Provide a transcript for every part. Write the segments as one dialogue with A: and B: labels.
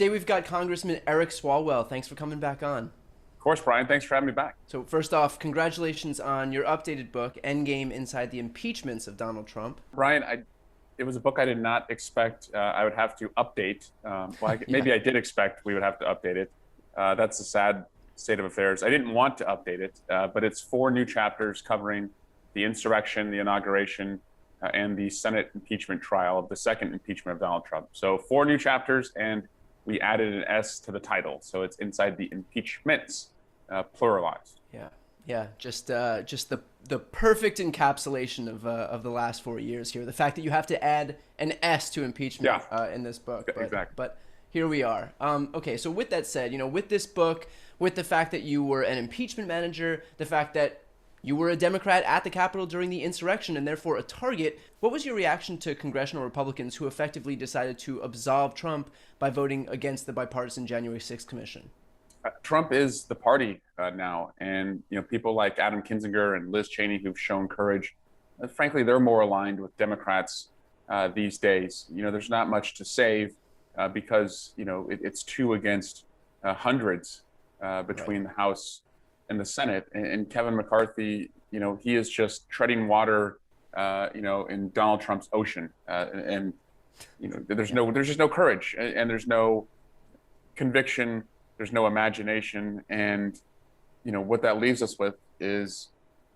A: Today we've got Congressman Eric Swalwell. Thanks for coming back on.
B: Of course, Brian. Thanks for having me back.
A: So first off, congratulations on your updated book, Endgame Inside the Impeachments of Donald Trump.
B: Brian, it was a book I did not expect I would have to update. Maybe I did expect we would have to update it. That's a sad state of affairs. I didn't want to update it, but it's 4 new chapters covering the insurrection, the inauguration, and the Senate impeachment trial of the second impeachment of Donald Trump. So 4 new chapters, and we added an S to the title. So it's inside the impeachments, pluralized.
A: Yeah, just the perfect encapsulation of the last 4 years here. The fact that you have to add an S to impeachment in this book.
B: Exactly.
A: But here we are. Okay, so with that said, with this book, with the fact that you were an impeachment manager, the fact that you were a Democrat at the Capitol during the insurrection and therefore a target, what was your reaction to Congressional Republicans who effectively decided to absolve Trump by voting against the bipartisan January 6th commission?
B: Trump is the party now, and people like Adam Kinzinger and Liz Cheney who've shown courage. Frankly, they're more aligned with Democrats these days. There's not much to save because it's 2 against hundreds between the House and the Senate. And Kevin McCarthy, he is just treading water, in Donald Trump's ocean, and there's just no courage, and there's no conviction. There's no imagination, and what that leaves us with is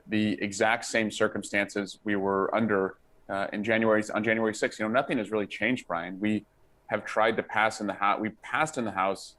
B: the exact same circumstances we were under on January 6th. Nothing has really changed, Brian. We have tried to pass in the House. We passed in the House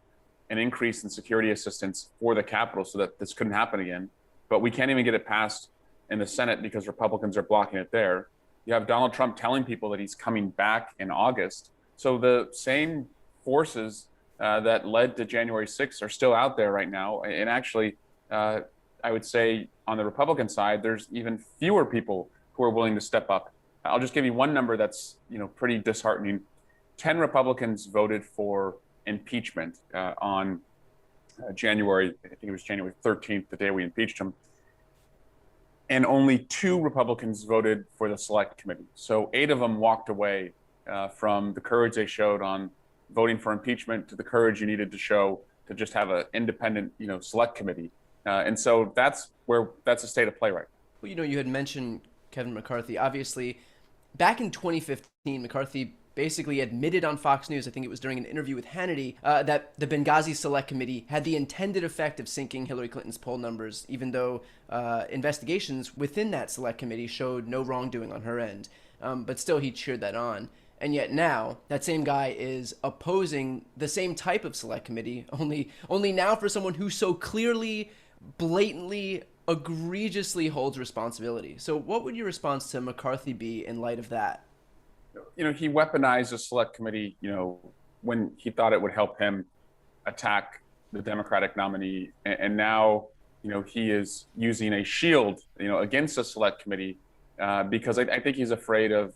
B: an increase in security assistance for the Capitol so that this couldn't happen again, but we can't even get it passed in the Senate because Republicans are blocking it there. You have Donald Trump telling people that he's coming back in August. So the same forces that led to January 6th are still out there right now. And actually, I would say on the Republican side, there's even fewer people who are willing to step up. I'll just give you one number that's pretty disheartening. 10 Republicans voted for impeachment on January, I think it was January 13th, the day we impeached him. And only 2 Republicans voted for the Select Committee. So 8 of them walked away from the courage they showed on voting for impeachment to the courage you needed to show to just have an independent, select committee. And so that's a state of play right now.
A: Well, you had mentioned Kevin McCarthy. Obviously, back in 2015, McCarthy basically admitted on Fox News, I think it was during an interview with Hannity, that the Benghazi Select Committee had the intended effect of sinking Hillary Clinton's poll numbers, even though investigations within that Select Committee showed no wrongdoing on her end. But still, he cheered that on. And yet now, that same guy is opposing the same type of Select Committee, only now for someone who so clearly, blatantly, egregiously holds responsibility. So what would your response to McCarthy be in light of that?
B: He weaponized the Select Committee, when he thought it would help him attack the Democratic nominee. And now, he is using a shield, against the Select Committee because I think he's afraid of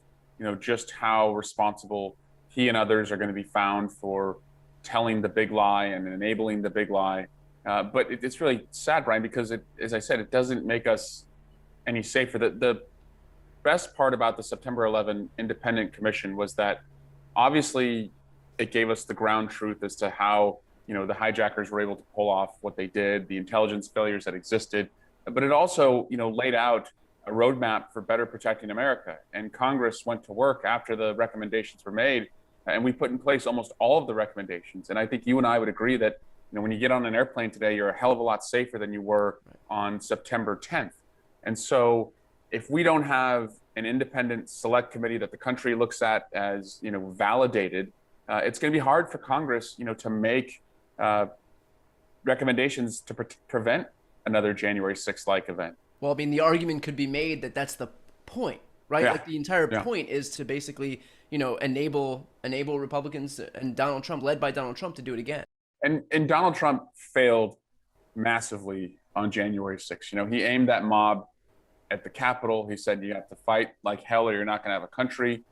B: just how responsible he and others are going to be found for telling the big lie and enabling the big lie. But it's really sad, Brian, because as I said, it doesn't make us any safer. The best part about the September 11 Independent Commission was that obviously it gave us the ground truth as to how, the hijackers were able to pull off what they did, the intelligence failures that existed. But it also, laid out a roadmap for better protecting America. And Congress went to work after the recommendations were made, and we put in place almost all of the recommendations. And I think you and I would agree that when you get on an airplane today, you're a hell of a lot safer than you were on September 10th. And so if we don't have an independent select committee that the country looks at as validated, it's going to be hard for Congress to make recommendations to prevent another January 6th like event.
A: Well, I mean, the argument could be made that that's the point, right?
B: Yeah.
A: Like the entire point is to basically, enable Republicans and Donald Trump, led by Donald Trump, to do it again.
B: And Donald Trump failed massively on January 6th. He aimed that mob at the Capitol. He said, you have to fight like hell or you're not going to have a country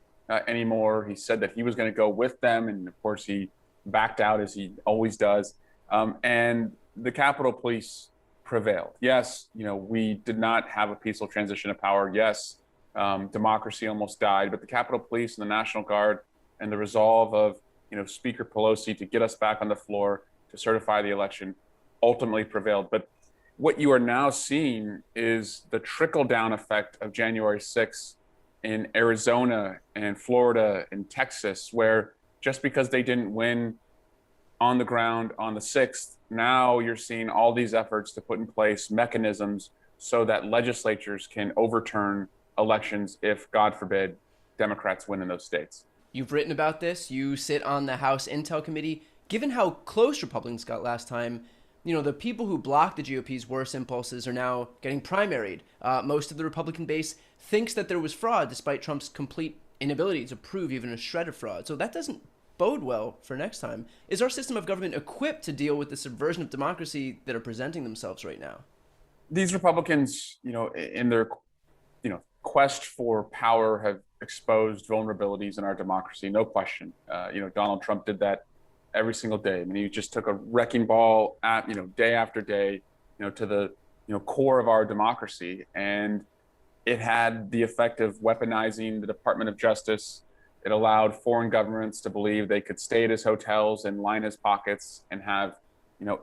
B: anymore. He said that he was going to go with them. And of course, he backed out, as he always does. And the Capitol Police prevailed. Yes, we did not have a peaceful transition of power. Yes, democracy almost died, but the Capitol Police and the National Guard and the resolve of Speaker Pelosi to get us back on the floor to certify the election, ultimately prevailed. But what you are now seeing is the trickle-down effect of January 6th in Arizona and Florida and Texas, where just because they didn't win on the ground on the 6th, now you're seeing all these efforts to put in place mechanisms so that legislatures can overturn elections if, God forbid, Democrats win in those states.
A: You've written about this. You sit on the House Intel Committee. Given how close Republicans got last time, the people who blocked the GOP's worst impulses are now getting primaried. Most of the Republican base thinks that there was fraud, despite Trump's complete inability to prove even a shred of fraud. So that doesn't bode well for next time. Is our system of government equipped to deal with the subversion of democracy that are presenting themselves right now?
B: These Republicans, in their, quest for power, have exposed vulnerabilities in our democracy, no question. Donald Trump did that every single day. I mean, he just took a wrecking ball at, day after day, to the, core of our democracy. And it had the effect of weaponizing the Department of Justice. It allowed foreign governments to believe they could stay at his hotels and line his pockets and have,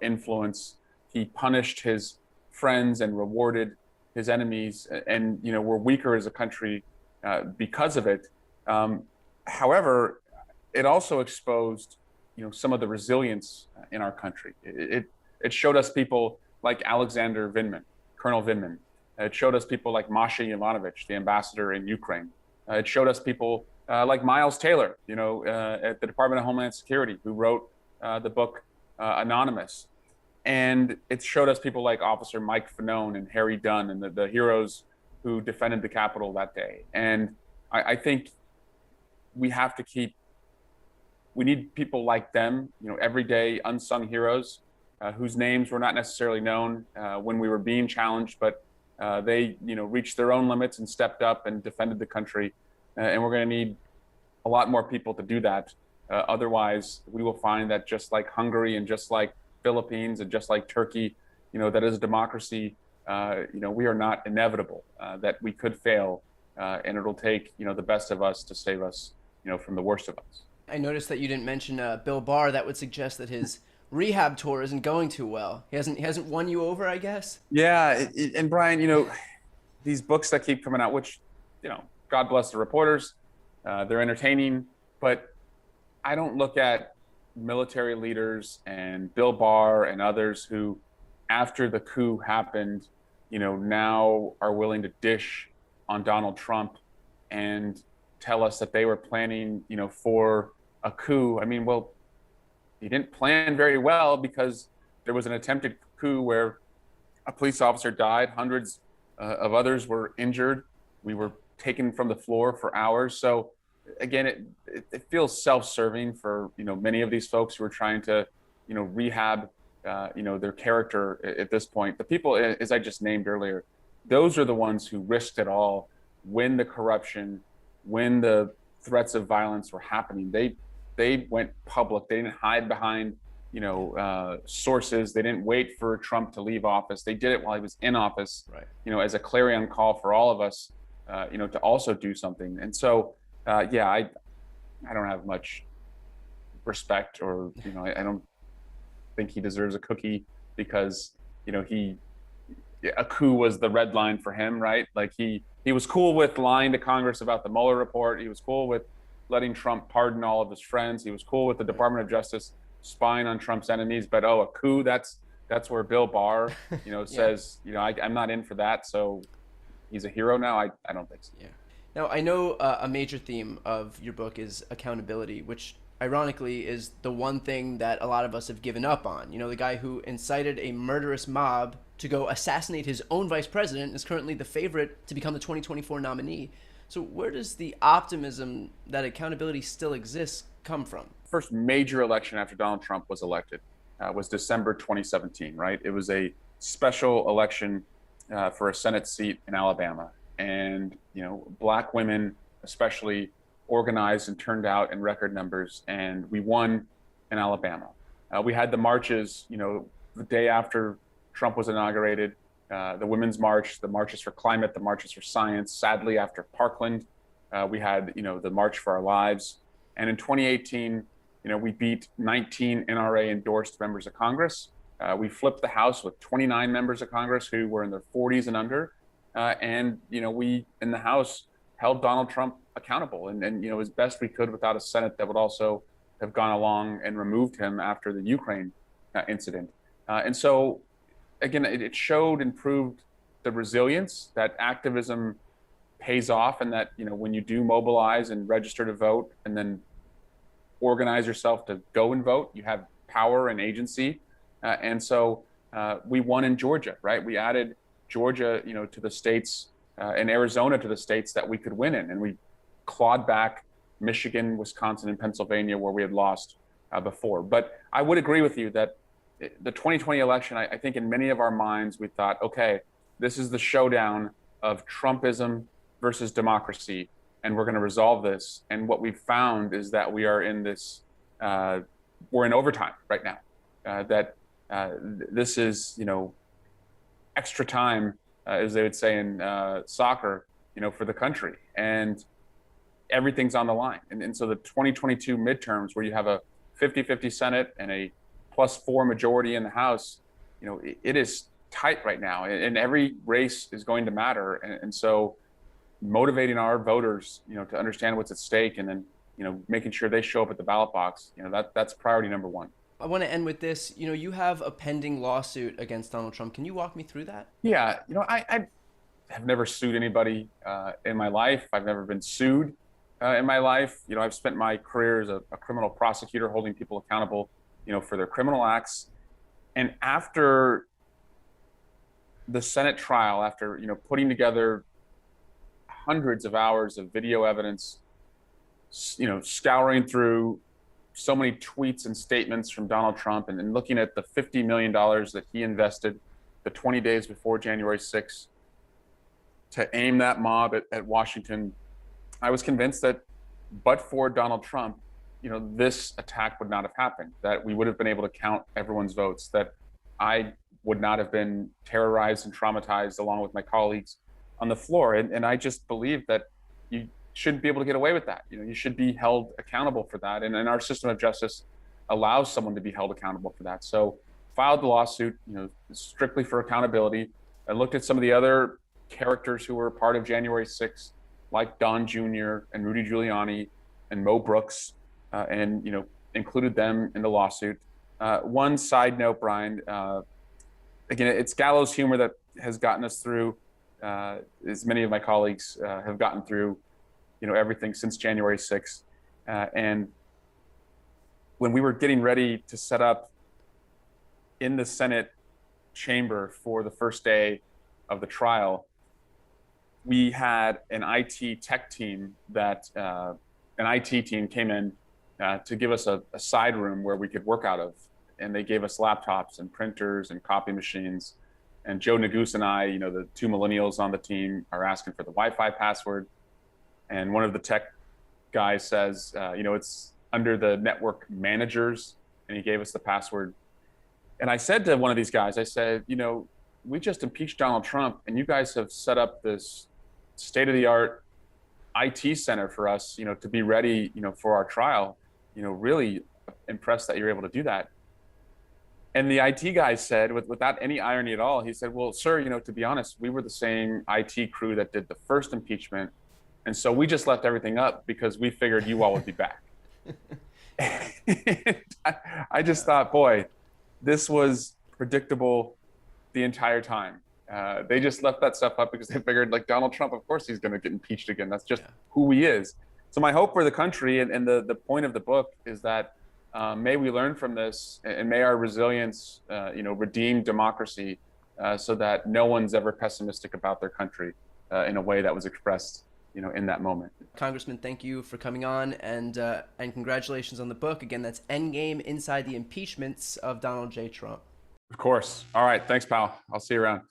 B: influence. He punished his friends and rewarded his enemies, and we're weaker as a country because of it. However, it also exposed some of the resilience in our country. It showed us people like Alexander Vindman, Colonel Vindman. It showed us people like Masha Yovanovitch, the ambassador in Ukraine. It showed us people like Miles Taylor, at the Department of Homeland Security, who wrote the book Anonymous. And it showed us people like Officer Mike Fanone and Harry Dunn and the heroes who defended the Capitol that day. And I think we need people like them, everyday unsung heroes whose names were not necessarily known when we were being challenged, but they, reached their own limits and stepped up and defended the country. And we're going to need a lot more people to do that. Otherwise, we will find that just like Hungary and just like Philippines and just like Turkey, that is a democracy, we are not inevitable, that we could fail, and it'll take, the best of us to save us, from the worst of us.
A: I noticed that you didn't mention Bill Barr. That would suggest that his rehab tour isn't going too well. He hasn't won you over, I guess.
B: Yeah, and Brian, these books that keep coming out, which, God bless the reporters, they're entertaining, but I don't look at military leaders and Bill Barr and others who, after the coup happened, now are willing to dish on Donald Trump and tell us that they were planning, for a coup. I mean, well, he didn't plan very well, because there was an attempted coup where a police officer died, hundreds of others were injured. We were taken from the floor for hours. So again, it feels self-serving for, many of these folks who are trying to, rehab, their character at this point. The people, as I just named earlier, those are the ones who risked it all when the corruption, when the threats of violence were happening. They went public. They didn't hide behind, sources. They didn't wait for Trump to leave office. They did it while he was in office,
A: right,
B: as a clarion call for all of us, to also do something. And so, I don't have much respect, or, I don't think he deserves a cookie, because, a coup was the red line for him, right? Like he was cool with lying to Congress about the Mueller report. He was cool with letting Trump pardon all of his friends. He was cool with the Department of Justice spying on Trump's enemies. But a coup, that's where Bill Barr, says, I'm not in for that. So he's a hero now. I don't think so.
A: Yeah. Now, I know a major theme of your book is accountability, which ironically is the one thing that a lot of us have given up on. The guy who incited a murderous mob to go assassinate his own vice president is currently the favorite to become the 2024 nominee. So where does the optimism that accountability still exists come from?
B: First major election after Donald Trump was elected was December 2017, right? It was a special election for a Senate seat in Alabama. And, Black women especially organized and turned out in record numbers, and we won in Alabama. We had the marches, the day after Trump was inaugurated, the Women's March, the marches for climate, the marches for science. Sadly, after Parkland, we had, the March for Our Lives. And in 2018, We beat 19 NRA endorsed members of Congress. We flipped the House with 29 members of Congress who were in their 40s and under. We in the House held Donald Trump accountable and as best we could without a Senate that would also have gone along and removed him after the Ukraine incident. And so, again, it showed and proved the resilience that activism pays off, and that, when you do mobilize and register to vote and then organize yourself to go and vote, you have power and agency. And so we won in Georgia, right? We added Georgia, to the states and Arizona to the states that we could win in. And we clawed back Michigan, Wisconsin, and Pennsylvania, where we had lost before. But I would agree with you that the 2020 election, I think in many of our minds, we thought, okay, this is the showdown of Trumpism versus democracy, and we're going to resolve this. And what we've found is that we are in this, we're in overtime right now, this is, extra time, as they would say in soccer, for the country. And everything's on the line. And so the 2022 midterms, where you have a 50-50 Senate and a +4 majority in the House, it is tight right now. And every race is going to matter. And so motivating our voters, to understand what's at stake, and then, making sure they show up at the ballot box, that's priority number one.
A: I want to end with this. You have a pending lawsuit against Donald Trump. Can you walk me through that?
B: Yeah. I have never sued anybody in my life. I've never been sued in my life. I've spent my career as a criminal prosecutor, holding people accountable, for their criminal acts. And after the Senate trial, after, putting together hundreds of hours of video evidence, scouring through so many tweets and statements from Donald Trump, and looking at the $50 million that he invested the 20 days before January 6th to aim that mob at Washington, I was convinced that, but for Donald Trump, this attack would not have happened, that we would have been able to count everyone's votes, that I would not have been terrorized and traumatized along with my colleagues on the floor. And I just believe that you shouldn't be able to get away with that. You should be held accountable for that. And our system of justice allows someone to be held accountable for that. So filed the lawsuit, strictly for accountability. I looked at some of the other characters who were part of January 6th, like Don Jr. and Rudy Giuliani and Mo Brooks, and included them in the lawsuit. One side note, Brian, again, it's gallows humor that has gotten us through, as many of my colleagues have gotten through, everything since January 6th. And when we were getting ready to set up in the Senate chamber for the first day of the trial, we had an IT tech team that an IT team came in to give us a side room where we could work out of. And they gave us laptops and printers and copy machines. And Joe Neguse and I, the two millennials on the team, are asking for the Wi-Fi password. And one of the tech guys says, it's under the network managers, and he gave us the password. And I said to one of these guys, I said, we just impeached Donald Trump, and you guys have set up this state-of-the-art IT center for us, to be ready, for our trial. Really impressed that you're able to do that. And the IT guy said, without any irony at all, he said, well, sir, to be honest, we were the same IT crew that did the first impeachment. And so we just left everything up because we figured you all would be back. I just thought, boy, this was predictable the entire time. They just left that stuff up because they figured, like, Donald Trump, of course he's going to get impeached again. That's just who he is. So my hope for the country, and the point of the book, is that may we learn from this, and may our resilience, redeem democracy, so that no one's ever pessimistic about their country in a way that was expressed, in that moment.
A: Congressman, thank you for coming on, and congratulations on the book. Again, that's Endgame: Inside the Impeachments of Donald J. Trump.
B: Of course. All right. Thanks, pal. I'll see you around.